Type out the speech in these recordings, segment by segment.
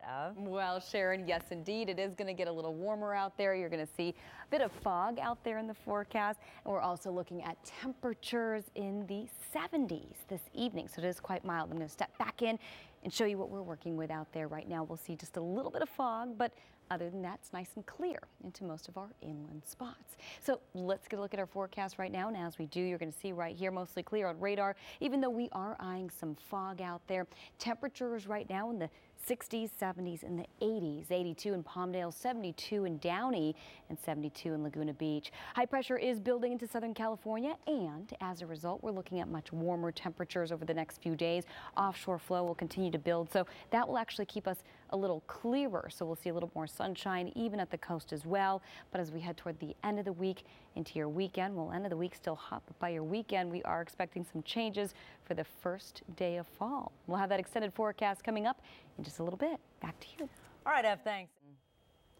Ev. Well, Sharon, yes, indeed. It is going to get a little warmer out there. You're going to see a bit of fog out there in the forecast. And we're also looking at temperatures in the 70s this evening. So it is quite mild. I'm going to step back in and show you what we're working with out there right now. We'll see just a little bit of fog, but other than that, it's nice and clear into most of our inland spots. So let's get a look at our forecast right now. And as we do, you're going to see right here, mostly clear on radar, even though we are eyeing some fog out there. Temperatures right now in the 60s, 70s, and the 80s. 82 in Palmdale, 72 in Downey, and 72 in Laguna Beach. High pressure is building into Southern California, and as a result, we're looking at much warmer temperatures over the next few days. Offshore flow will continue to build, so that will actually keep us a little clearer. So we'll see a little more sunshine even at the coast as well. But as we head toward the end of the week into your weekend, well, end of the week still hot, but by your weekend, we are expecting some changes for the first day of fall. We'll have that extended forecast coming up in just a little bit. Back to you. All right, Ev, thanks.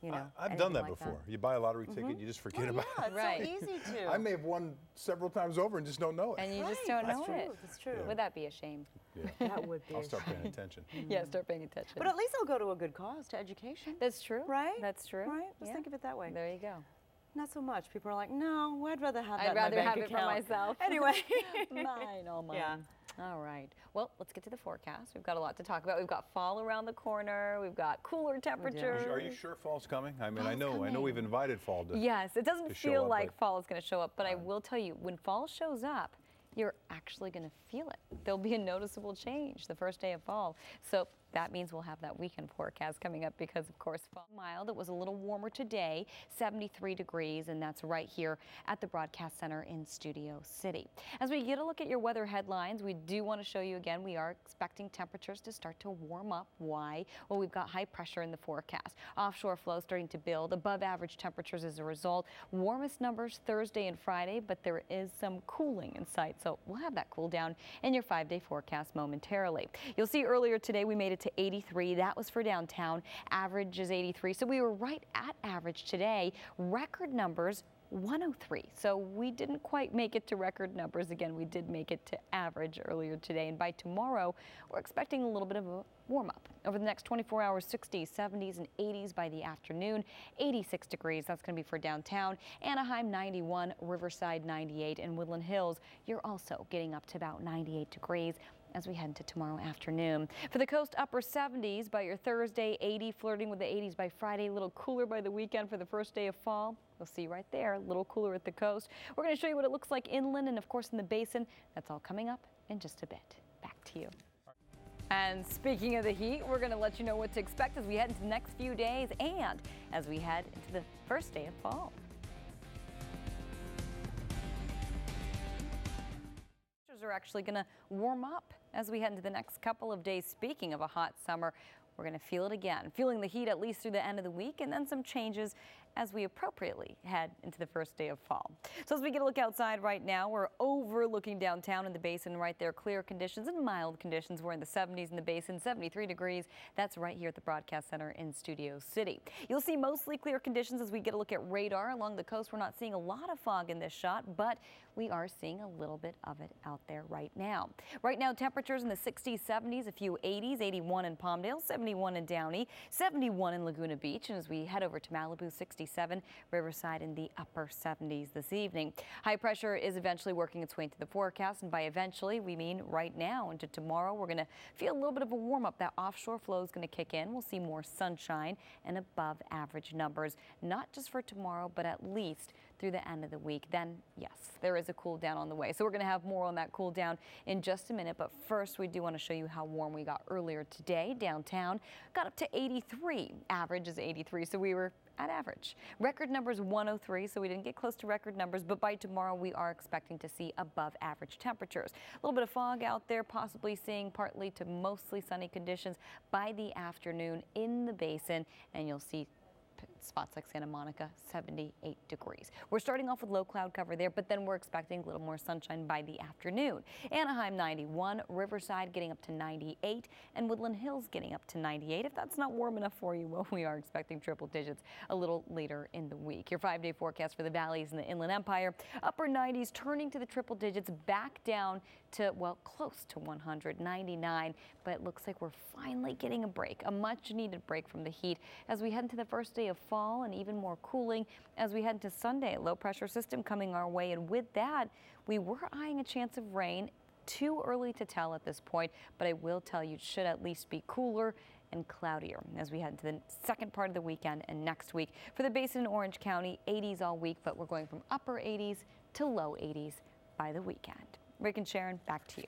You know, I've done that before. You buy a lottery ticket, you just forget about it. It's so easy to. I may have won several times over and just don't know it. And you just don't know it. That's true. Yeah. Would that be a shame? Yeah. That would be. I'll start paying attention. Yeah, start paying attention. But at least I'll go to a good cause, to education. That's true. Right? That's true. Right? Just think of it that way. There you go. Not so much. People are like, no, I'd rather have that I'd in my rather bank have it for account. myself. Anyway. Mine, all mine. Yeah. All right. Well, let's get to the forecast. We've got a lot to talk about. We've got fall around the corner. We've got cooler temperatures. Are you sure fall's coming? I mean, Fall's I know we've invited fall to. Yes, it doesn't show feel up, like but- fall is going to show up, but I will tell you, when fall shows up, you're actually going to feel it. There'll be a noticeable change the first day of fall. So that means we'll have that weekend forecast coming up because, of course, fall mild. It was a little warmer today, 73 degrees, and that's right here at the Broadcast Center in Studio City. As we get a look at your weather headlines, we do want to show you again, we are expecting temperatures to start to warm up. Why? Well, we've got high pressure in the forecast. Offshore flow starting to build, above average temperatures as a result. Warmest numbers Thursday and Friday, but there is some cooling in sight. So we'll have that cool down in your 5-day forecast momentarily. You'll see earlier today we made it to 83. That was for downtown. Average is 83. So we were right at average today. Record numbers 103. So we didn't quite make it to record numbers. Again, we did make it to average earlier today. And by tomorrow, we're expecting a little bit of a warm up. Over the next 24 hours, 60s, 70s, and 80s by the afternoon. 86 degrees. That's going to be for downtown. Anaheim 91, Riverside 98, and Woodland Hills, you're also getting up to about 98 degrees as we head into tomorrow afternoon. For the coast, upper 70s by your Thursday, 80, flirting with the 80s by Friday, a little cooler by the weekend for the first day of fall. You'll see right there, a little cooler at the coast. We're going to show you what it looks like inland and, of course, in the basin. That's all coming up in just a bit. Back to you. And speaking of the heat, we're going to let you know what to expect as we head into the next few days and as we head into the first day of fall. Are actually going to warm up as we head into the next couple of days. Speaking of a hot summer, we're going to feel it again, feeling the heat at least through the end of the week, and then some changes as we appropriately head into the first day of fall. So as we get a look outside right now, we're overlooking downtown in the basin right there. Clear conditions and mild conditions. We're in the 70s in the basin, 73 degrees. That's right here at the Broadcast Center in Studio City. You'll see mostly clear conditions as we get a look at radar along the coast. We're not seeing a lot of fog in this shot, but we are seeing a little bit of it out there right now. Right now, temperatures in the 60s, 70s, a few 80s, 81 in Palmdale, 71 in Downey, 71 in Laguna Beach. And as we head over to Malibu, 67, Riverside in the upper 70s this evening. High pressure is eventually working its way into the forecast. And by eventually, we mean right now into tomorrow. We're going to feel a little bit of a warm up. That offshore flow is going to kick in. We'll see more sunshine and above average numbers, not just for tomorrow, but at least through the end of the week. Then, yes, there is a cool down on the way. So we're going to have more on that cool down in just a minute. But first, we do want to show you how warm we got earlier today. Downtown got up to 83. Average is 83, so we were at average. Record numbers 103, so we didn't get close to record numbers, but by tomorrow we are expecting to see above average temperatures. A little bit of fog out there, possibly seeing partly to mostly sunny conditions by the afternoon in the basin, and you'll see spots like Santa Monica, 78 degrees. We're starting off with low cloud cover there, but then we're expecting a little more sunshine by the afternoon. Anaheim 91, Riverside getting up to 98, and Woodland Hills getting up to 98. If that's not warm enough for you, well, we are expecting triple digits a little later in the week. Your 5-day forecast for the valleys and the Inland Empire, upper 90s turning to the triple digits, back down to, well, close to 100, 99, but it looks like we're finally getting a break, a much needed break from the heat as we head into the first day of fall and even more cooling as we head into Sunday. A low pressure system coming our way, and with that, we were eyeing a chance of rain. Too early to tell at this point, but I will tell you it should at least be cooler and cloudier as we head into the second part of the weekend and next week. For the Basin in Orange County, 80s all week, but we're going from upper 80s to low 80s by the weekend. Rick and Sharon, back to you.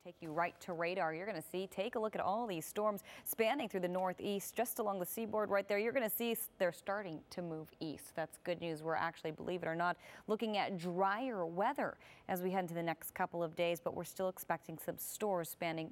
Take you right to radar. You're going to see, take a look at all these storms spanning through the northeast, just along the seaboard right there. You're going to see they're starting to move east. That's good news. We're actually, believe it or not, looking at drier weather as we head into the next couple of days, but we're still expecting some storms spanning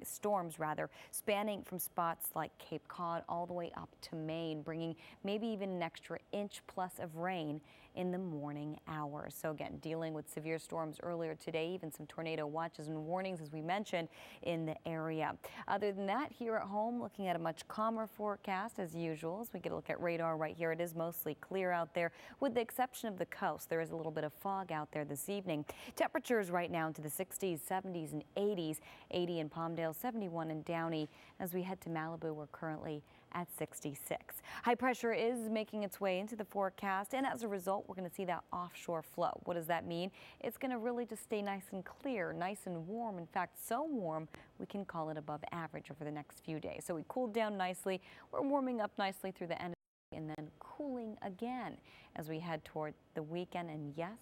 from spots like Cape Cod all the way up to Maine, bringing maybe even an extra inch plus of rain in the morning hours. So again, dealing with severe storms earlier today, even some tornado watches and warnings, as we mentioned, in the area. Other than that, here at home, looking at a much calmer forecast as usual. As we get a look at radar right here, it is mostly clear out there with the exception of the coast. There is a little bit of fog out there this evening. Temperatures right now into the 60s, 70s and 80s. 80 in Palmdale, 71 in Downey. As we head to Malibu, we're currently at 66. High pressure is making its way into the forecast, and as a result, we're going to see that offshore flow. What does that mean? It's going to really just stay nice and clear, nice and warm. In fact, so warm we can call it above average over the next few days. So we cooled down nicely. We're warming up nicely through the end of the day and then cooling again as we head toward the weekend, and yes,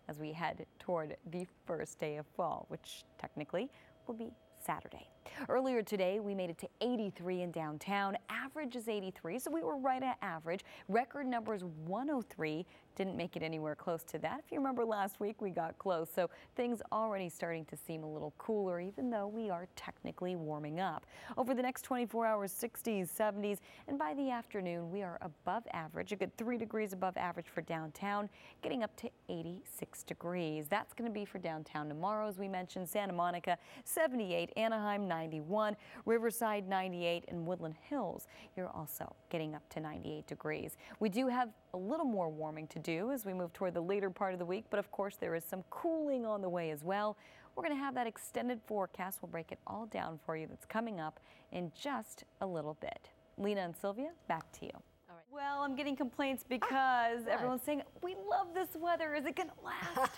as we head toward the first day of fall, which technically will be Saturday. Earlier today, we made it to 83 in downtown. Average is 83, so we were right at average. Record number is 103. Didn't make it anywhere close to that. If you remember last week, we got close, so things already starting to seem a little cooler, even though we are technically warming up. Over the next 24 hours, 60s, 70s, and by the afternoon, we are above average, a good 3 degrees above average for downtown, getting up to 86 degrees. That's going to be for downtown tomorrow, as we mentioned. Santa Monica, 78, Anaheim, 91, Riverside, 98, and Woodland Hills, you're also getting up to 98 degrees. We do have a little more warming to do as we move toward the later part of the week, but of course there is some cooling on the way as well. We're going to have that extended forecast. We'll break it all down for you. That's coming up in just a little bit. Lena and Sylvia, back to you. All right. Well, I'm getting complaints because everyone's saying, we love this weather. Is it going to last?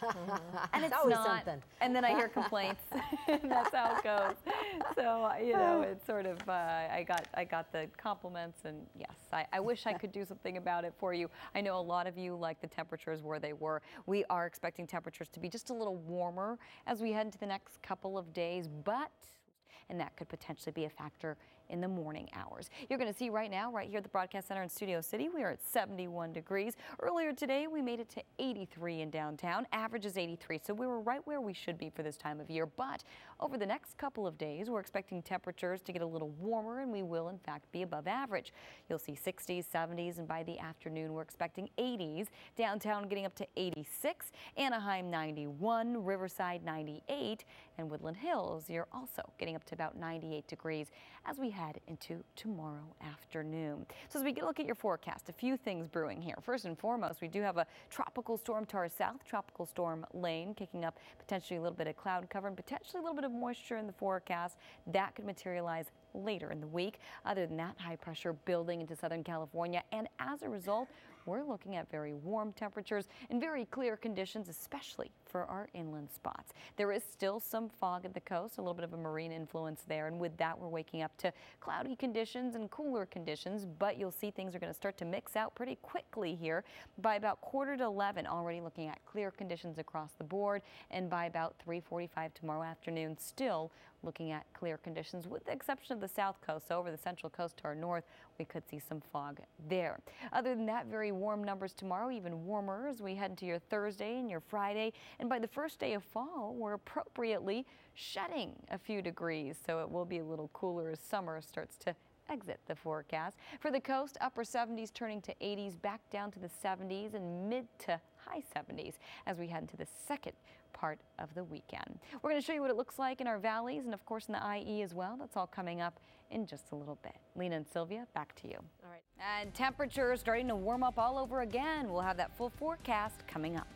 And it's always not. something. And then I hear complaints. That's how it goes. So, you know, it's sort of, I got the compliments, and yes, I wish I could do something about it for you. I know a lot of you like the temperatures where they were. We are expecting temperatures to be just a little warmer as we head into the next couple of days, and that could potentially be a factor in the morning hours. You're going to see right now, right here at the Broadcast Center in Studio City, we are at 71 degrees. Earlier today, we made it to 83 in downtown. Average is 83, so we were right where we should be for this time of year. But over the next couple of days, we're expecting temperatures to get a little warmer, and we will, in fact, be above average. You'll see 60s, 70s, and by the afternoon, we're expecting 80s. Downtown getting up to 86, Anaheim 91, Riverside 98, and Woodland Hills, you're also getting up to about 98 degrees as we head into tomorrow afternoon. So as we look at your forecast, a few things brewing here. First and foremost, we do have a tropical storm to our south, Tropical Storm Lane, kicking up potentially a little bit of cloud cover and potentially a little bit of moisture in the forecast. That could materialize later in the week. Other than that, high pressure building into Southern California, and as a result, we're looking at very warm temperatures and very clear conditions, especially for our inland spots. There is still some fog at the coast, a little bit of a marine influence there, and with that, we're waking up to cloudy conditions and cooler conditions, but you'll see things are going to start to mix out pretty quickly here. By about 10:45, already looking at clear conditions across the board, and by about 3:45 tomorrow afternoon, still looking at clear conditions with the exception of the south coast. So over the central coast to our north, we could see some fog there. Other than that, very warm numbers tomorrow, even warmer as we head into your Thursday and your Friday. And by the first day of fall, we're appropriately shedding a few degrees. So it will be a little cooler as summer starts to exit the forecast. For the coast, upper 70s turning to 80s, back down to the 70s and mid to high 70s as we head into the second part of the weekend. We're going to show you what it looks like in our valleys and of course in the IE as well. That's all coming up in just a little bit. Lena and Sylvia, back to you. All right. And temperatures starting to warm up all over again. We'll have that full forecast coming up.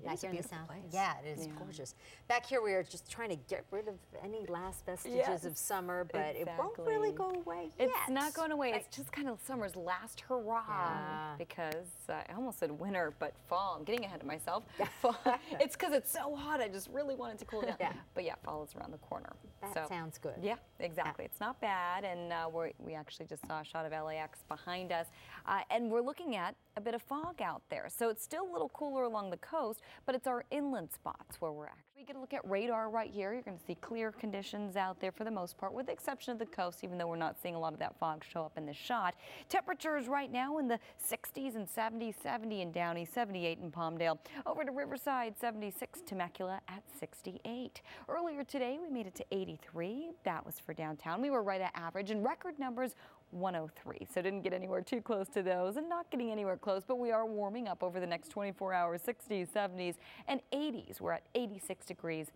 Back is a here in the beautiful south. place. Yeah, it is gorgeous. Back here we are just trying to get rid of any last vestiges of summer, but it won't really go away yet. It's not going away. It's just kind of summer's last hurrah. Yeah. Because I almost said winter, but fall. I'm getting ahead of myself. Fall. It's because it's so hot. I just really wanted to cool down. But yeah, fall is around the corner. That sounds good. Yeah, exactly. It's not bad. And we actually just saw a shot of LAX behind us. And we're looking at a bit of fog out there. So it's still a little cooler along the coast, but it's our inland spots where we're actually going to look at radar right here. You're going to see clear conditions out there for the most part, with the exception of the coast, even though we're not seeing a lot of that fog show up in this shot. Temperatures right now in the 60s and 70s, 70 in Downey, 78 in Palmdale. Over to Riverside, 76, Temecula at 68. Earlier today, we made it to 83. That was for downtown. We were right at average, and record numbers 103. So didn't get anywhere too close to those, and not getting anywhere close, but we are warming up over the next 24 hours, 60s, 70s, and 80s. We're at 86 degrees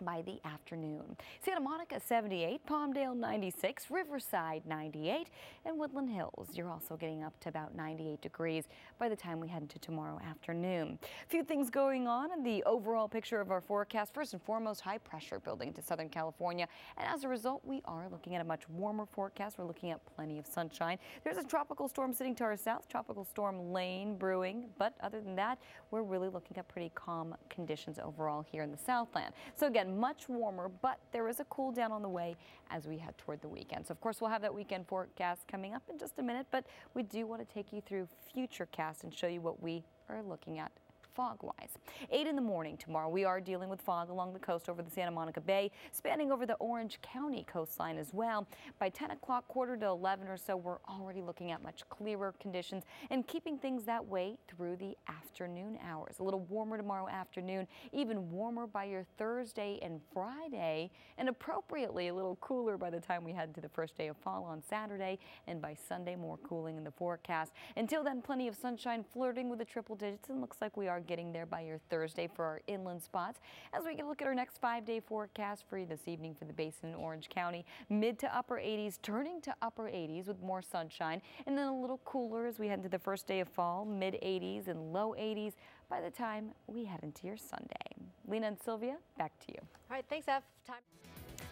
by the afternoon. Santa Monica 78, Palmdale 96, Riverside 98, and Woodland Hills. You're also getting up to about 98 degrees by the time we head into tomorrow afternoon. A few things going on in the overall picture of our forecast. First and foremost, high pressure building to Southern California, and as a result, we are looking at a much warmer forecast. We're looking at plenty of sunshine. There's a tropical storm sitting to our south, Tropical Storm Lane brewing, but other than that, we're really looking at pretty calm conditions overall here in the Southland. So again, much warmer, but there is a cool down on the way as we head toward the weekend. So of course we'll have that weekend forecast coming up in just a minute, but we do want to take you through Futurecast and show you what we are looking at fog-wise. 8 in the morning tomorrow, we are dealing with fog along the coast over the Santa Monica Bay, spanning over the Orange County coastline as well. By 10 o'clock, quarter to 11 or so, we're already looking at much clearer conditions and keeping things that way through the afternoon hours. A little warmer tomorrow afternoon, even warmer by your Thursday and Friday, and appropriately a little cooler by the time we head to the first day of fall on Saturday, and by Sunday, more cooling in the forecast. Until then, plenty of sunshine flirting with the triple digits, and looks like we are getting there by your Thursday for our inland spots. As we can look at our next 5-day forecast for you this evening for the Basin in Orange County, mid to upper 80s, turning to upper 80s with more sunshine, and then a little cooler as we head into the first day of fall, mid 80s and low 80s by the time we head into your Sunday. Lena and Sylvia, back to you. All right, thanks, Ev. Time.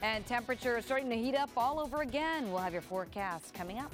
And temperatures starting to heat up all over again. We'll have your forecast coming up.